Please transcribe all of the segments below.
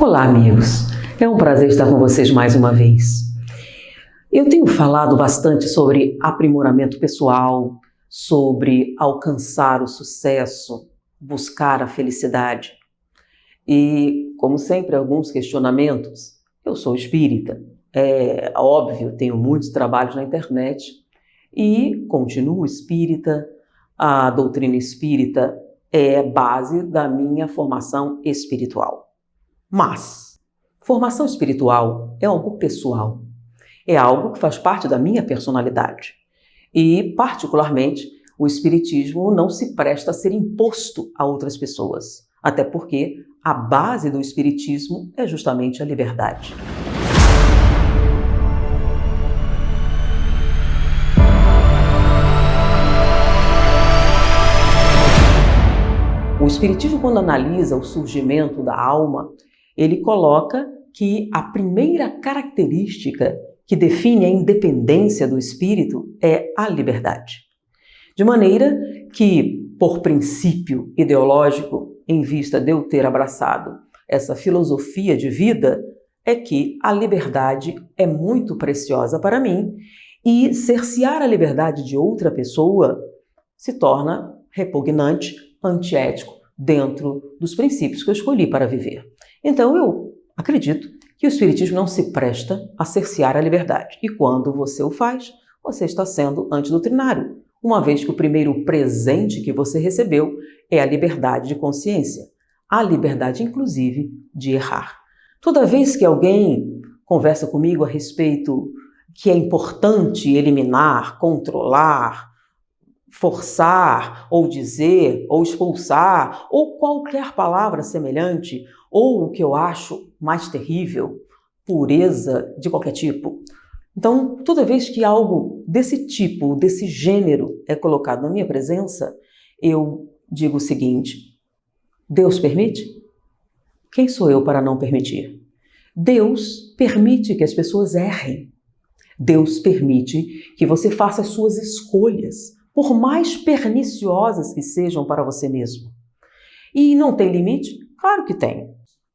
Olá, amigos. É um prazer estar com vocês mais uma vez. Eu tenho falado bastante sobre aprimoramento pessoal, sobre alcançar o sucesso, buscar a felicidade. E, como sempre, alguns questionamentos. Eu sou espírita. É óbvio, tenho muitos trabalhos na internet e continuo espírita. A doutrina espírita é base da minha formação espiritual. Mas formação espiritual é algo pessoal, é algo que faz parte da minha personalidade. E, particularmente, o espiritismo não se presta a ser imposto a outras pessoas, até porque a base do espiritismo é justamente a liberdade. O espiritismo, quando analisa o surgimento da alma, ele coloca que a primeira característica que define a independência do espírito é a liberdade. De maneira que, por princípio ideológico, em vista de eu ter abraçado essa filosofia de vida, é que a liberdade é muito preciosa para mim e cercear a liberdade de outra pessoa se torna repugnante, antiético, dentro dos princípios que eu escolhi para viver. Então eu acredito que o espiritismo não se presta a cercear a liberdade. E quando você o faz, você está sendo antidoutrinário, uma vez que o primeiro presente que você recebeu é a liberdade de consciência, a liberdade, inclusive, de errar. Toda vez que alguém conversa comigo a respeito que é importante eliminar, controlar, forçar, ou dizer, ou expulsar, ou qualquer palavra semelhante, ou o que eu acho mais terrível, pureza de qualquer tipo. Então, toda vez que algo desse tipo, desse gênero é colocado na minha presença, eu digo o seguinte: Deus permite? Quem sou eu para não permitir? Deus permite que as pessoas errem. Deus permite que você faça as suas escolhas, por mais perniciosas que sejam para você mesmo. E não tem limite? Claro que tem.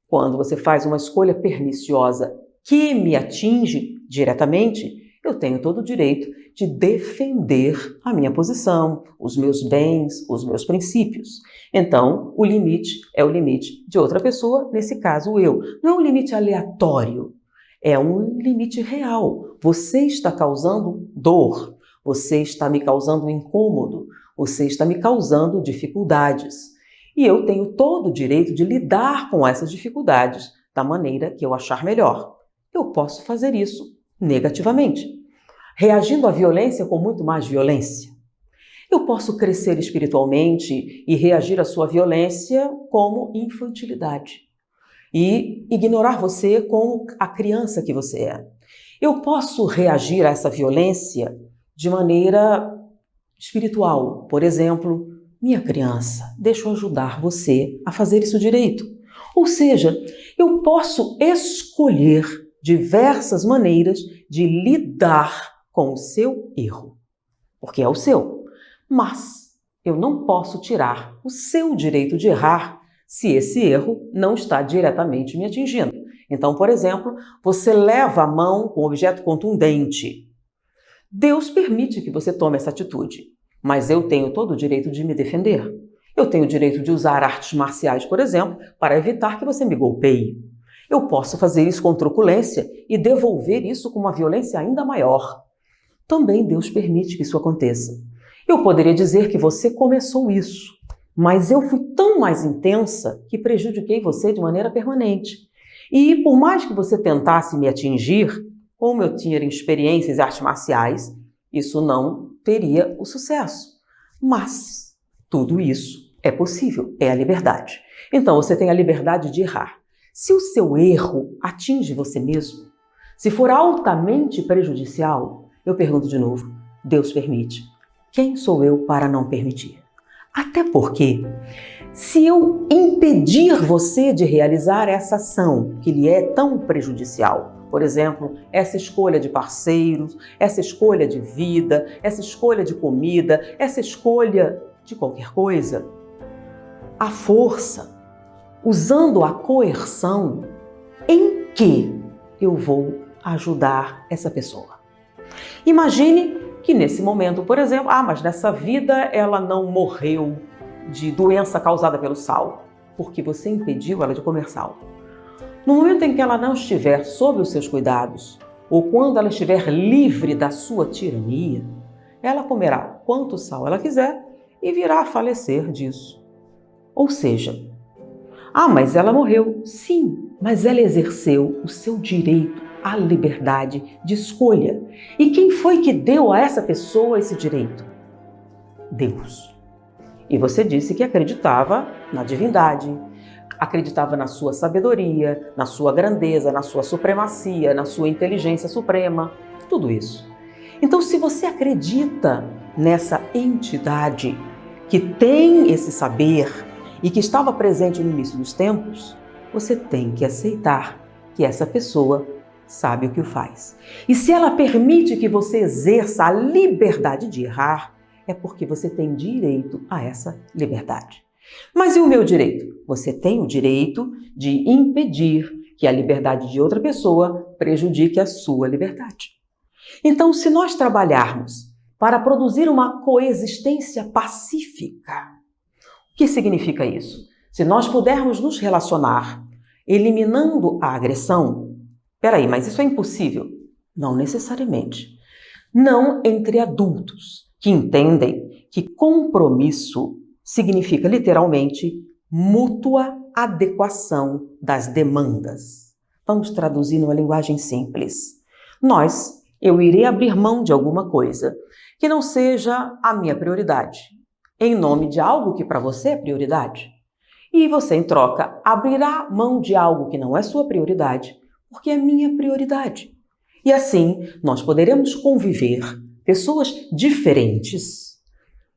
Quando você faz uma escolha perniciosa que me atinge diretamente, eu tenho todo o direito de defender a minha posição, os meus bens, os meus princípios. Então, o limite é o limite de outra pessoa, nesse caso eu. Não é um limite aleatório, é um limite real. Você está causando dor. Você está me causando incômodo, você está me causando dificuldades. E eu tenho todo o direito de lidar com essas dificuldades da maneira que eu achar melhor. Eu posso fazer isso negativamente, reagindo à violência com muito mais violência. Eu posso crescer espiritualmente e reagir à sua violência como infantilidade e ignorar você como a criança que você é. Eu posso reagir a essa violência de maneira espiritual. Por exemplo, minha criança, deixa eu ajudar você a fazer isso direito. Ou seja, eu posso escolher diversas maneiras de lidar com o seu erro, porque é o seu. Mas eu não posso tirar o seu direito de errar se esse erro não está diretamente me atingindo. Então, por exemplo, você leva a mão com um objeto contundente. Deus permite que você tome essa atitude, mas eu tenho todo o direito de me defender. Eu tenho o direito de usar artes marciais, por exemplo, para evitar que você me golpeie. Eu posso fazer isso com truculência e devolver isso com uma violência ainda maior. Também Deus permite que isso aconteça. Eu poderia dizer que você começou isso, mas eu fui tão mais intensa que prejudiquei você de maneira permanente. E por mais que você tentasse me atingir, como eu tinha experiências em artes marciais, isso não teria o sucesso. Mas tudo isso é possível, é a liberdade. Então você tem a liberdade de errar. Se o seu erro atinge você mesmo, se for altamente prejudicial, eu pergunto de novo, Deus permite. Quem sou eu para não permitir? Até porque, se eu impedir você de realizar essa ação que lhe é tão prejudicial, por exemplo, essa escolha de parceiros, essa escolha de vida, essa escolha de comida, essa escolha de qualquer coisa, a força, usando a coerção, em que eu vou ajudar essa pessoa. Imagine que nesse momento, por exemplo, mas nessa vida ela não morreu de doença causada pelo sal, porque você impediu ela de comer sal. No momento em que ela não estiver sob os seus cuidados, ou quando ela estiver livre da sua tirania, ela comerá quanto sal ela quiser e virá a falecer disso. Ou seja, mas ela morreu. Sim, mas ela exerceu o seu direito à liberdade de escolha. E quem foi que deu a essa pessoa esse direito? Deus. E você disse que acreditava na divindade, acreditava na sua sabedoria, na sua grandeza, na sua supremacia, na sua inteligência suprema, tudo isso. Então, se você acredita nessa entidade que tem esse saber e que estava presente no início dos tempos, você tem que aceitar que essa pessoa sabe o que faz. E se ela permite que você exerça a liberdade de errar, é porque você tem direito a essa liberdade. Mas e o meu direito? Você tem o direito de impedir que a liberdade de outra pessoa prejudique a sua liberdade. Então, se nós trabalharmos para produzir uma coexistência pacífica, o que significa isso? Se nós pudermos nos relacionar eliminando a agressão, mas isso é impossível? Não necessariamente. Não entre adultos que entendem que compromisso significa literalmente mútua adequação das demandas. Vamos traduzir numa linguagem simples. Eu irei abrir mão de alguma coisa que não seja a minha prioridade, em nome de algo que para você é prioridade. E você, em troca, abrirá mão de algo que não é sua prioridade, porque é minha prioridade. E assim, nós poderemos conviver, pessoas diferentes,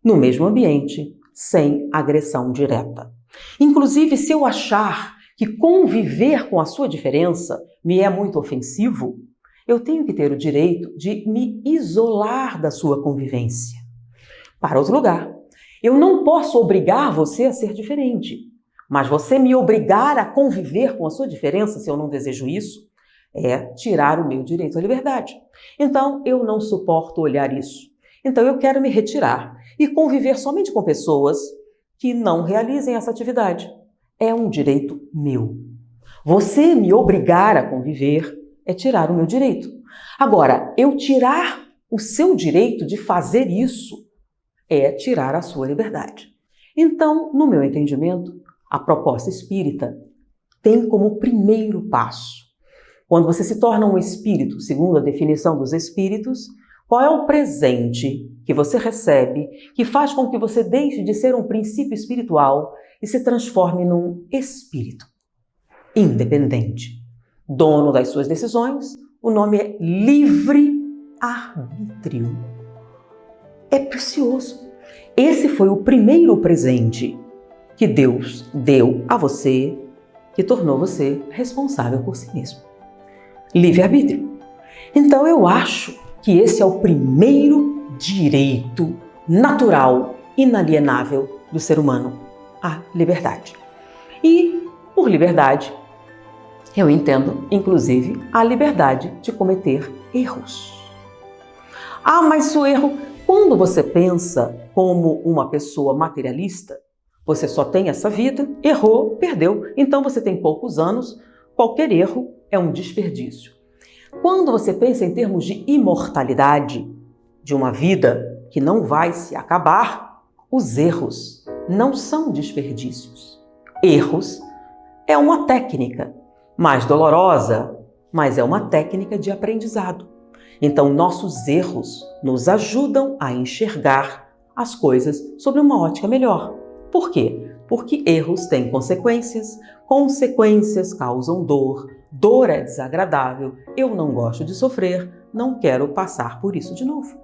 no mesmo ambiente, sem agressão direta. Inclusive, se eu achar que conviver com a sua diferença me é muito ofensivo, eu tenho que ter o direito de me isolar da sua convivência para outro lugar. Eu não posso obrigar você a ser diferente, mas você me obrigar a conviver com a sua diferença, se eu não desejo isso, é tirar o meu direito à liberdade. Então, eu não suporto olhar isso. Então, eu quero me retirar e conviver somente com pessoas que não realizem essa atividade. É um direito meu. Você me obrigar a conviver é tirar o meu direito. Agora, eu tirar o seu direito de fazer isso é tirar a sua liberdade. Então, no meu entendimento, a proposta espírita tem como primeiro passo, quando você se torna um espírito, segundo a definição dos espíritos, qual é o presente que você recebe que faz com que você deixe de ser um princípio espiritual e se transforme num espírito independente, dono das suas decisões? O nome é livre-arbítrio. É precioso. Esse foi o primeiro presente que Deus deu a você, que tornou você responsável por si mesmo. Livre-arbítrio. Então eu acho que esse é o primeiro direito natural, inalienável do ser humano, a liberdade. E por liberdade, eu entendo, inclusive, a liberdade de cometer erros. Mas o erro, quando você pensa como uma pessoa materialista, você só tem essa vida, errou, perdeu, então você tem poucos anos, qualquer erro é um desperdício. Quando você pensa em termos de imortalidade, de uma vida que não vai se acabar, os erros não são desperdícios. Erros é uma técnica mais dolorosa, mas é uma técnica de aprendizado. Então, nossos erros nos ajudam a enxergar as coisas sob uma ótica melhor. Por quê? Porque erros têm consequências, consequências causam dor, dor é desagradável, eu não gosto de sofrer, não quero passar por isso de novo.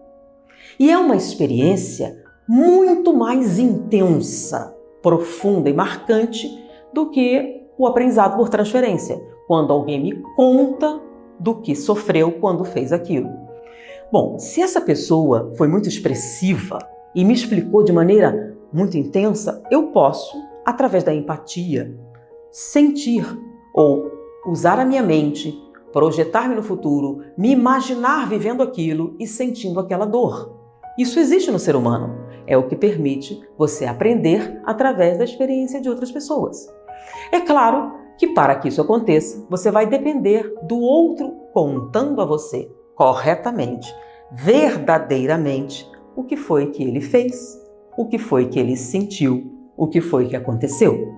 E é uma experiência muito mais intensa, profunda e marcante do que o aprendizado por transferência, quando alguém me conta do que sofreu quando fez aquilo. Bom, se essa pessoa foi muito expressiva e me explicou de maneira muito intensa, eu posso, através da empatia, sentir ou usar a minha mente, projetar-me no futuro, me imaginar vivendo aquilo e sentindo aquela dor. Isso existe no ser humano. É o que permite você aprender através da experiência de outras pessoas. É claro que para que isso aconteça, você vai depender do outro contando a você corretamente, verdadeiramente, o que foi que ele fez, o que foi que ele sentiu, o que foi que aconteceu.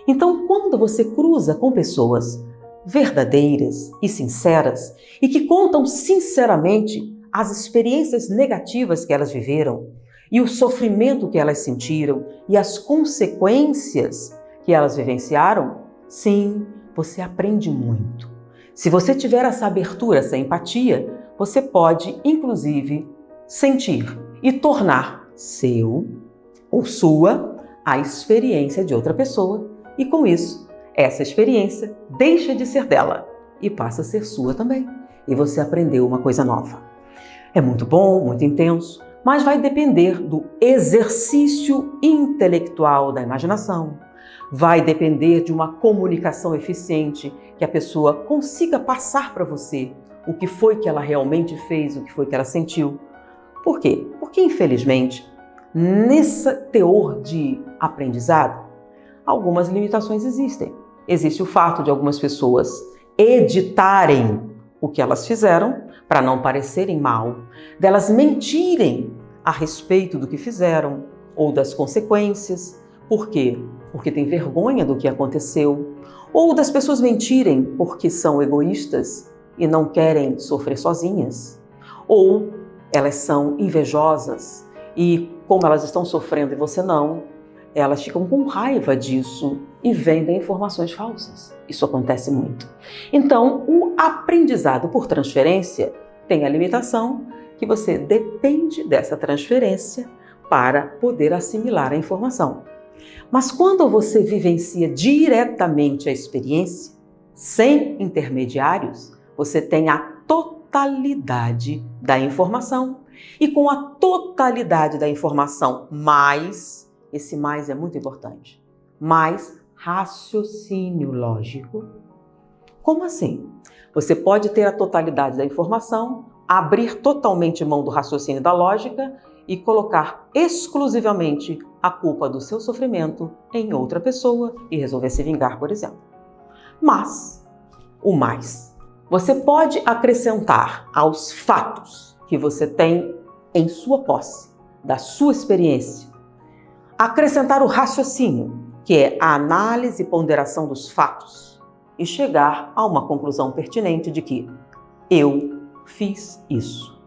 Então, quando você cruza com pessoas verdadeiras e sinceras e que contam sinceramente as experiências negativas que elas viveram e o sofrimento que elas sentiram e as consequências que elas vivenciaram, sim, você aprende muito. Se você tiver essa abertura, essa empatia, você pode, inclusive, sentir e tornar seu ou sua a experiência de outra pessoa e, com isso, essa experiência deixa de ser dela e passa a ser sua também. E você aprendeu uma coisa nova. É muito bom, muito intenso, mas vai depender do exercício intelectual da imaginação. Vai depender de uma comunicação eficiente, que a pessoa consiga passar para você o que foi que ela realmente fez, o que foi que ela sentiu. Por quê? Porque, infelizmente, nesse teor de aprendizado, algumas limitações existem. Existe o fato de algumas pessoas editarem o que elas fizeram para não parecerem mal, delas mentirem a respeito do que fizeram ou das consequências. Por quê? Porque tem vergonha do que aconteceu, ou das pessoas mentirem porque são egoístas e não querem sofrer sozinhas, ou elas são invejosas e, como elas estão sofrendo e você não, elas ficam com raiva disso e vendem informações falsas. Isso acontece muito. Então, o aprendizado por transferência tem a limitação que você depende dessa transferência para poder assimilar a informação. Mas quando você vivencia diretamente a experiência, sem intermediários, você tem a totalidade da informação. E com a totalidade da informação, mais, esse mais é muito importante, mais raciocínio lógico. Como assim? Você pode ter a totalidade da informação, abrir totalmente mão do raciocínio da lógica e colocar exclusivamente a culpa do seu sofrimento em outra pessoa e resolver se vingar, por exemplo. Mas, o mais, você pode acrescentar aos fatos que você tem em sua posse, da sua experiência, acrescentar o raciocínio, que é a análise e ponderação dos fatos, e chegar a uma conclusão pertinente de que eu fiz isso.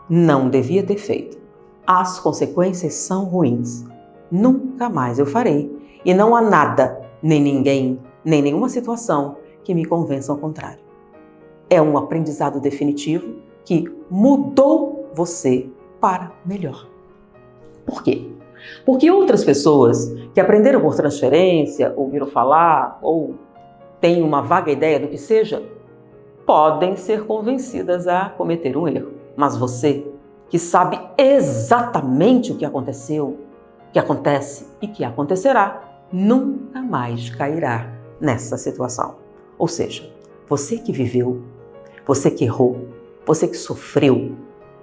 Não devia ter feito. As consequências são ruins. Nunca mais eu farei. E não há nada, nem ninguém, nem nenhuma situação que me convença ao contrário. É um aprendizado definitivo que mudou você para melhor. Por quê? Porque outras pessoas que aprenderam por transferência, ouviram falar ou têm uma vaga ideia do que seja, podem ser convencidas a cometer um erro. Mas você, que sabe exatamente o que aconteceu, que acontece e que acontecerá, nunca mais cairá nessa situação. Ou seja, você que viveu, você que errou, você que sofreu,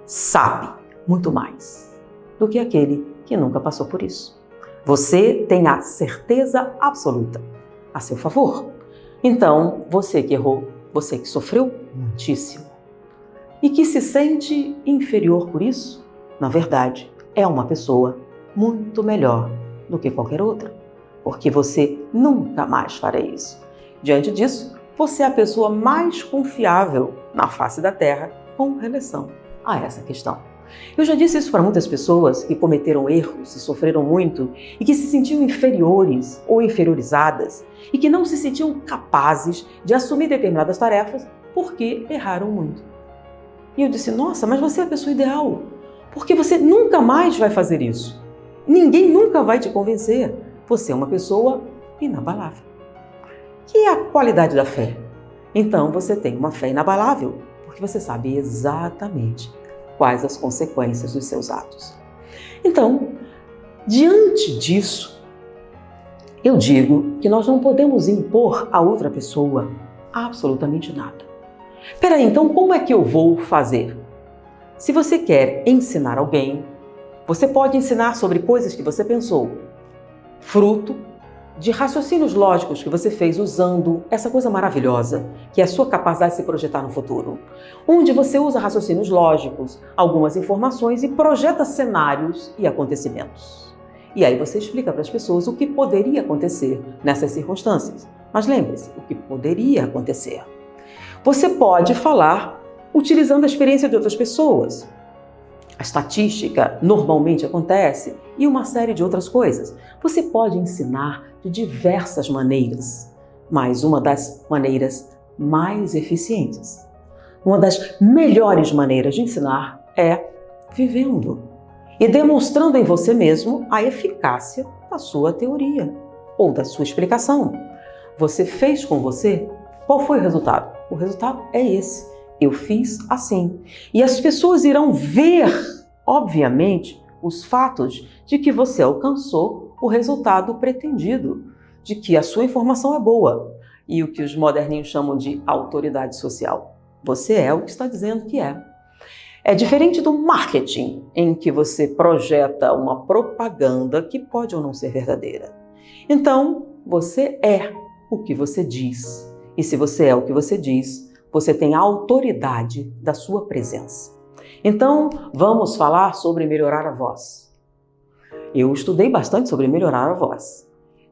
sabe muito mais do que aquele que nunca passou por isso. Você tem a certeza absoluta a seu favor. Então, você que errou, você que sofreu muitíssimo e que se sente inferior por isso, na verdade, é uma pessoa muito melhor do que qualquer outra, porque você nunca mais fará isso. Diante disso, você é a pessoa mais confiável na face da Terra com relação a essa questão. Eu já disse isso para muitas pessoas que cometeram erros e sofreram muito e que se sentiam inferiores ou inferiorizadas e que não se sentiam capazes de assumir determinadas tarefas porque erraram muito. E eu disse, nossa, mas você é a pessoa ideal, porque você nunca mais vai fazer isso. Ninguém nunca vai te convencer. Você é uma pessoa inabalável. Que é a qualidade da fé? Então você tem uma fé inabalável, porque você sabe exatamente quais as consequências dos seus atos. Então, diante disso, eu digo que nós não podemos impor a outra pessoa Absolutamente nada. Peraí, então como é que eu vou fazer? Se você quer ensinar alguém, você pode ensinar sobre coisas que você pensou, fruto de raciocínios lógicos que você fez usando essa coisa maravilhosa, que é a sua capacidade de se projetar no futuro, onde você usa raciocínios lógicos, algumas informações e projeta cenários e acontecimentos. E aí você explica para as pessoas o que poderia acontecer nessas circunstâncias. Mas lembre-se, o que poderia acontecer. Você pode falar utilizando a experiência de outras pessoas. A estatística normalmente acontece e uma série de outras coisas. Você pode ensinar de diversas maneiras, mas uma das maneiras mais eficientes, uma das melhores maneiras de ensinar é vivendo e demonstrando em você mesmo a eficácia da sua teoria ou da sua explicação. Você fez com você? Qual foi o resultado? O resultado é esse. Eu fiz assim. E as pessoas irão ver, obviamente, os fatos de que você alcançou o resultado pretendido, de que a sua informação é boa e o que os moderninhos chamam de autoridade social. Você é o que está dizendo que é. É diferente do marketing, em que você projeta uma propaganda que pode ou não ser verdadeira. Então, você é o que você diz. E se você é o que você diz, você tem a autoridade da sua presença. Então, vamos falar sobre melhorar a voz. Eu estudei bastante sobre melhorar a voz.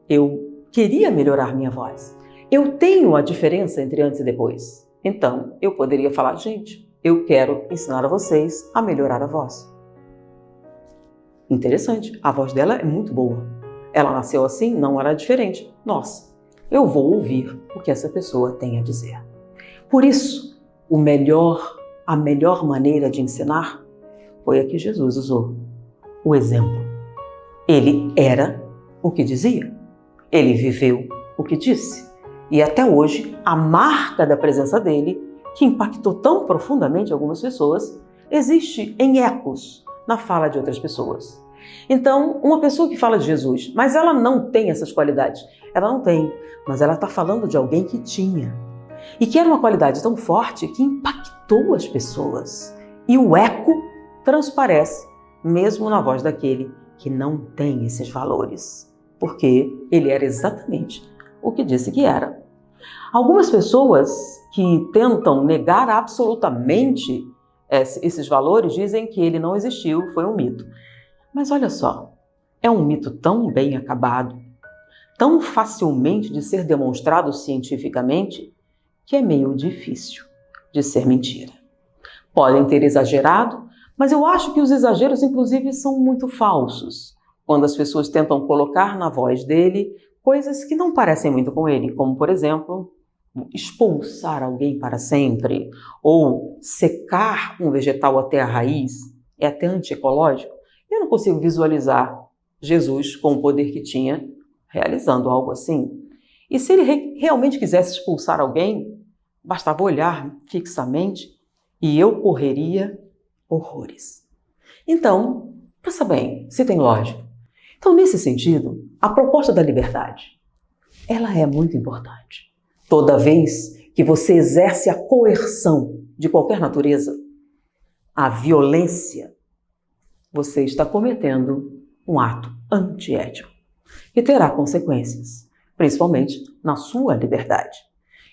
Eu queria melhorar minha voz. Eu tenho a diferença entre antes e depois. Então, eu poderia falar, gente, eu quero ensinar a vocês a melhorar a voz. Interessante, a voz dela é muito boa. Ela nasceu assim? Não, era diferente. Nossa, eu vou ouvir o que essa pessoa tem a dizer. Por isso, a melhor maneira de ensinar foi a que Jesus usou, o exemplo. Ele era o que dizia, ele viveu o que disse. E até hoje, a marca da presença dele, que impactou tão profundamente algumas pessoas, existe em ecos na fala de outras pessoas. Então, uma pessoa que fala de Jesus, mas ela não tem essas qualidades, ela não tem, mas ela está falando de alguém que tinha. E que era uma qualidade tão forte que impactou as pessoas. E o eco transparece, mesmo na voz daquele que não tem esses valores. Porque ele era exatamente o que disse que era. Algumas pessoas que tentam negar absolutamente esses valores dizem que ele não existiu, foi um mito. Mas olha só, é um mito tão bem acabado, tão facilmente de ser demonstrado cientificamente, que é meio difícil de ser mentira. Podem ter exagerado, mas eu acho que os exageros, inclusive, são muito falsos, quando as pessoas tentam colocar na voz dele coisas que não parecem muito com ele, como, por exemplo, expulsar alguém para sempre, ou secar um vegetal até a raiz, é até antiecológico. Eu não consigo visualizar Jesus, com o poder que tinha, realizando algo assim. E se ele realmente quisesse expulsar alguém, bastava olhar fixamente e eu correria horrores. Então, pensa bem, se tem lógica. Então, nesse sentido, a proposta da liberdade, ela é muito importante. Toda vez que você exerce a coerção de qualquer natureza, a violência, você está cometendo um ato antiético que terá consequências, principalmente na sua liberdade.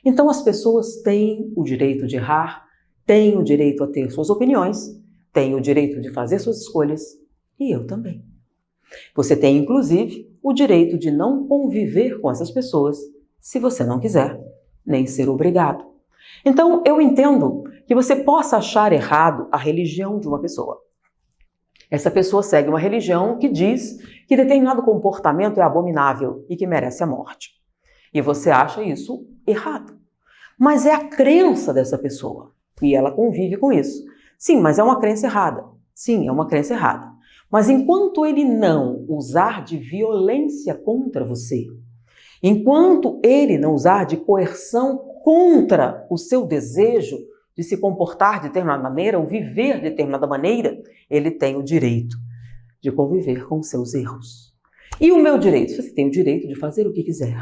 Então as pessoas têm o direito de errar, têm o direito a ter suas opiniões, têm o direito de fazer suas escolhas, e eu também. Você tem, inclusive, o direito de não conviver com essas pessoas, se você não quiser, nem ser obrigado. Então, eu entendo que você possa achar errado a religião de uma pessoa. Essa pessoa segue uma religião que diz que determinado comportamento é abominável e que merece a morte. E você acha isso errado. Mas é a crença dessa pessoa e ela convive com isso. Sim, mas é uma crença errada. Sim, é uma crença errada. Mas enquanto ele não usar de violência contra você, enquanto ele não usar de coerção contra o seu desejo de se comportar de determinada maneira ou viver de determinada maneira, ele tem o direito de conviver com os seus erros. E o meu direito? Você tem o direito de fazer o que quiser.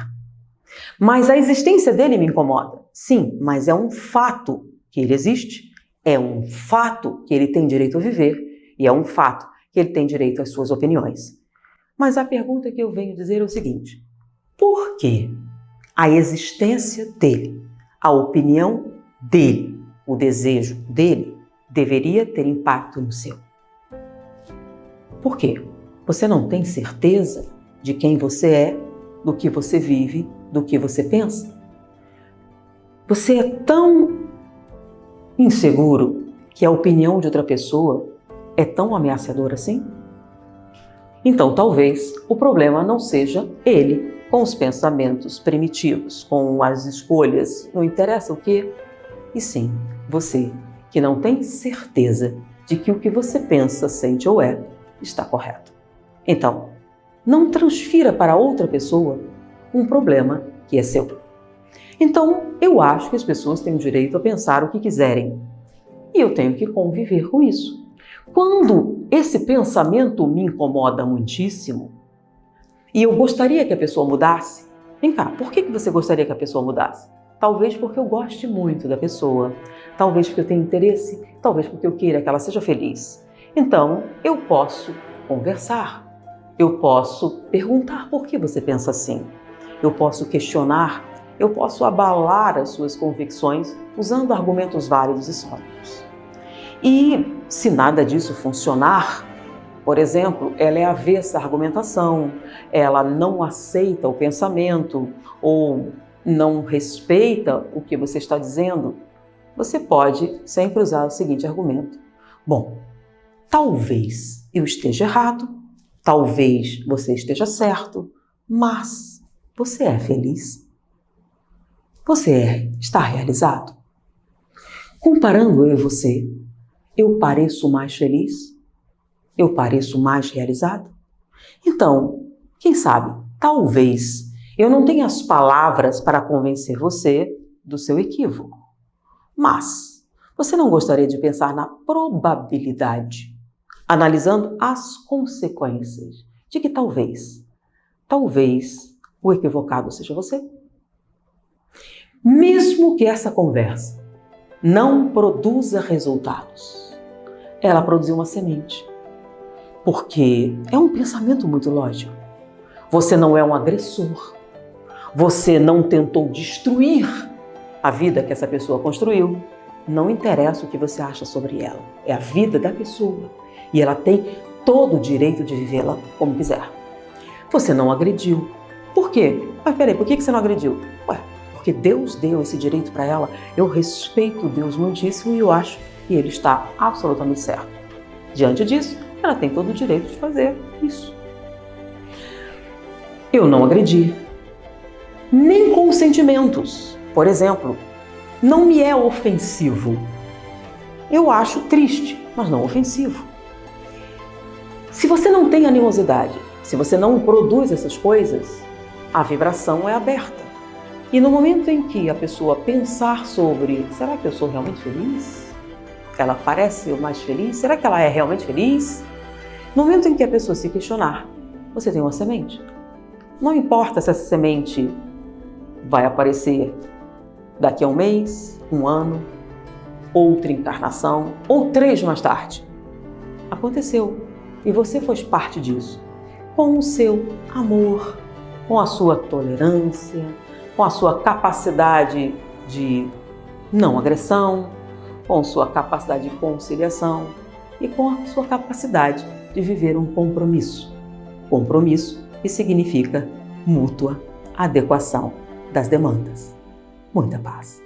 Mas a existência dele me incomoda. Sim, mas é um fato que ele existe, é um fato que ele tem direito a viver e é um fato que ele tem direito às suas opiniões. Mas a pergunta que eu venho dizer é o seguinte: por que a existência dele, a opinião dele, o desejo dele deveria ter impacto no seu? Por quê? Você não tem certeza de quem você é, do que você vive, do que você pensa? Você é tão inseguro que a opinião de outra pessoa é tão ameaçadora assim? Então, talvez o problema não seja ele, com os pensamentos primitivos, com as escolhas, não interessa o quê, e sim você, que não tem certeza de que o que você pensa, sente ou é está correto. Então, não transfira para outra pessoa um problema que é seu. Então, eu acho que as pessoas têm o direito a pensar o que quiserem. E eu tenho que conviver com isso. Quando esse pensamento me incomoda muitíssimo, e eu gostaria que a pessoa mudasse, vem cá, por que você gostaria que a pessoa mudasse? Talvez porque eu goste muito da pessoa, talvez porque eu tenha interesse, talvez porque eu queira que ela seja feliz. Então, eu posso conversar, eu posso perguntar por que você pensa assim, eu posso questionar, eu posso abalar as suas convicções usando argumentos válidos e sólidos. E se nada disso funcionar, por exemplo, ela é avessa à argumentação, ela não aceita o pensamento ou não respeita o que você está dizendo, você pode sempre usar o seguinte argumento: bom, talvez eu esteja errado, talvez você esteja certo, mas você é feliz? Você está realizado? Comparando eu e você, eu pareço mais feliz? Eu pareço mais realizado? Então, quem sabe, talvez eu não tenha as palavras para convencer você do seu equívoco. Mas você não gostaria de pensar na probabilidade, analisando as consequências de que talvez o equivocado seja você? Mesmo que essa conversa não produza resultados, ela produziu uma semente. Porque é um pensamento muito lógico. Você não é um agressor. Você não tentou destruir a vida que essa pessoa construiu. Não interessa o que você acha sobre ela. É a vida da pessoa. E ela tem todo o direito de vivê-la como quiser. Você não agrediu. Por quê? Mas peraí, por que você não agrediu? Ué, porque Deus deu esse direito para ela. Eu respeito Deus muitíssimo e eu acho que Ele está absolutamente certo. Diante disso, ela tem todo o direito de fazer isso. Eu não agredi. Nem com sentimentos. Por exemplo, não me é ofensivo. Eu acho triste, mas não ofensivo. Se você não tem animosidade, se você não produz essas coisas, a vibração é aberta. E no momento em que a pessoa pensar sobre, será que eu sou realmente feliz? Ela parece o mais feliz? Será que ela é realmente feliz? No momento em que a pessoa se questionar, você tem uma semente. Não importa se essa semente vai aparecer daqui a um mês, um ano, outra encarnação, ou 3 mais tarde. Aconteceu e você faz parte disso, com o seu amor, com a sua tolerância, com a sua capacidade de não agressão, com a sua capacidade de conciliação e com a sua capacidade de viver um compromisso. Compromisso que significa mútua adequação das demandas. Muita paz.